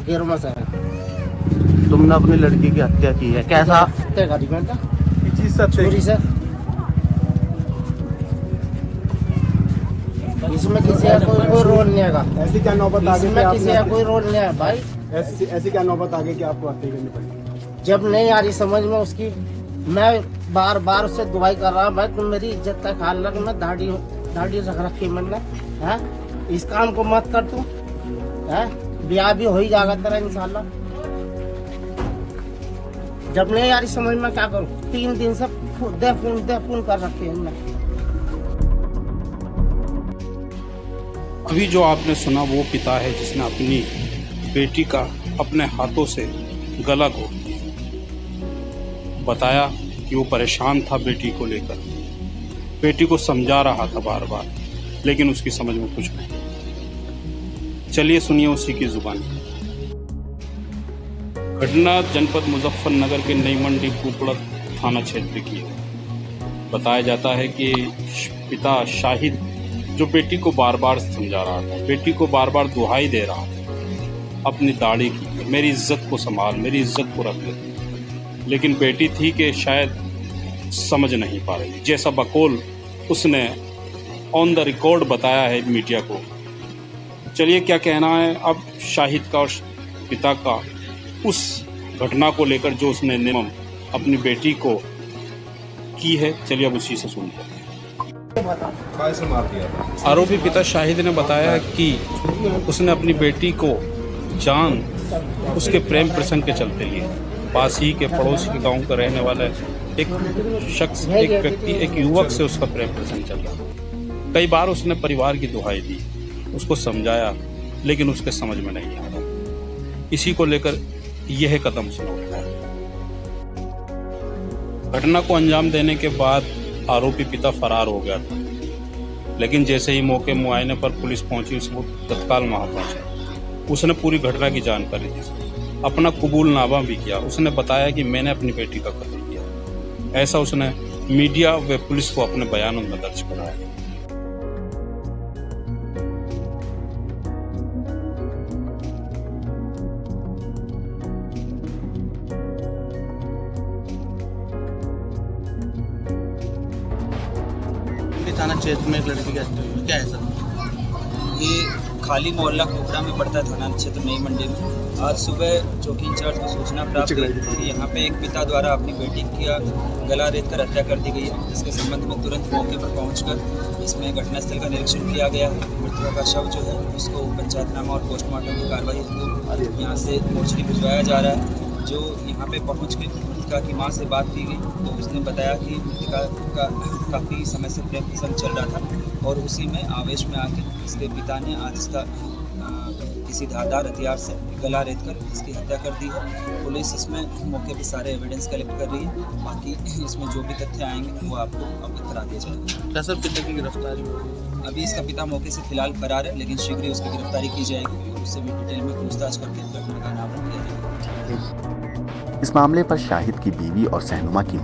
गिरमा से है। तुमने अपनी लड़की की हत्या की है, कैसा? गाड़ी में था चीज सब चोरी से। इसमें किसी का कोई रोल नहीं है। ऐसी क्या नौबत आ गई इसमें किसी का कोई रोल नहीं है भाई। ऐसी क्या नौबत आ गई कि आपको हत्या करनी पड़ी? जब नहीं आ रही समझ में उसकी, मैं बार बार उससे दुआई कर रहा भाई तुम मेरी इज्जत का ख्याल रख। मैं दाढ़ी रख रखी मैंने है, इस काम को मत कर तू है। ब्याह भी हो ही जाएगा तेरा इंशाल्लाह। जब नहीं आ रही समझ में क्या करूं? 3 दिन से दे फोन कर रखे हैं हमने। अभी जो आपने सुना वो पिता है जिसने अपनी बेटी का अपने हाथों से गला घोट दिया। बताया कि वो परेशान था बेटी को लेकर, बेटी को समझा रहा था बार बार, लेकिन उसकी समझ में कुछ नहीं। चलिए सुनिए उसी की जुबानी। घटना जनपद मुजफ्फरनगर के नई मंडी कुपड़ा थाना क्षेत्र की है। बताया जाता है कि पिता शाहिद जो बेटी को बार बार समझा रहा था, बेटी को बार बार दुहाई दे रहा था अपनी दाढ़ी की, मेरी इज्जत को संभाल, मेरी इज्जत को रख ले। लेकिन बेटी थी कि शायद समझ नहीं पा रही, जैसा बकौल उसने ऑन द रिकॉर्ड बताया है मीडिया को। चलिए क्या कहना है अब शाहिद का और पिता का उस घटना को लेकर जो उसने नियम अपनी बेटी को की है। चलिए अब उसी से सुनते हैं। आरोपी पिता शाहिद ने बताया कि उसने अपनी बेटी को जान उसके प्रेम प्रसंग के चलते लिए। पास ही के पड़ोसी के गांव का रहने वाला एक शख्स, एक व्यक्ति, एक युवक से उसका प्रेम प्रसंग चल रहा। कई बार उसने परिवार की दुहाई दी, उसको समझाया, लेकिन उसके समझ में नहीं आ रहा। इसी को लेकर यह कदम उसने उठाया। घटना को अंजाम देने के बाद आरोपी पिता फरार हो गया था, लेकिन जैसे ही मौके मुआयने पर पुलिस पहुंची उसको तत्काल वहां पहुंचा। उसने पूरी घटना की जानकारी दी, अपना कबूलनामा भी किया। उसने बताया कि मैंने अपनी बेटी का कत्ल किया। ऐसा उसने मीडिया व पुलिस को अपने बयानों में दर्ज कराया। थाना क्षेत्र में एक लड़की की हत्या हुई, क्या है सर? ये खाली मोहल्ला कोपड़ा में पड़ता है, थाना क्षेत्र नई मंडी में। आज सुबह चौकी इंचार्ज को सूचना प्राप्त हुई कि यहाँ पे एक पिता द्वारा अपनी बेटी का गला रेत कर हत्या कर दी गई है। इसके संबंध में तुरंत मौके पर पहुंचकर इसमें घटनास्थल का निरीक्षण किया गया है। मृतका का शव जो है उसको पंचायतनामा और पोस्टमार्टम की कार्रवाई हेतु यहाँ से मोर्चरी भिजवाया जा रहा है। जो यहाँ पे पहुँच के मृतका की माँ से बात की गई तो उसने बताया कि मृतका का काफ़ी समय से प्रेम प्रसंग चल रहा था और उसी में आवेश में आके इसके पिता ने आज इसका किसी धारदार हथियार से गला रेत कर इसकी हत्या कर दी है। पुलिस इसमें मौके पे सारे एविडेंस कलेक्ट कर रही है। बाकी इसमें जो भी तथ्य आएंगे वो आपको अवगत करा दिया जाएगा। क्या सर पिता की गिरफ्तारी हुई? अभी इसका पिता मौके से फिलहाल फरार है, लेकिन शीघ्र ही उसकी गिरफ्तारी की जाएगी और उससे भी डिटेल में पूछताछ करके घटना का अनावरण किया जाएगा। इस मामले पर शाहिद की बीवी और सहनुमा की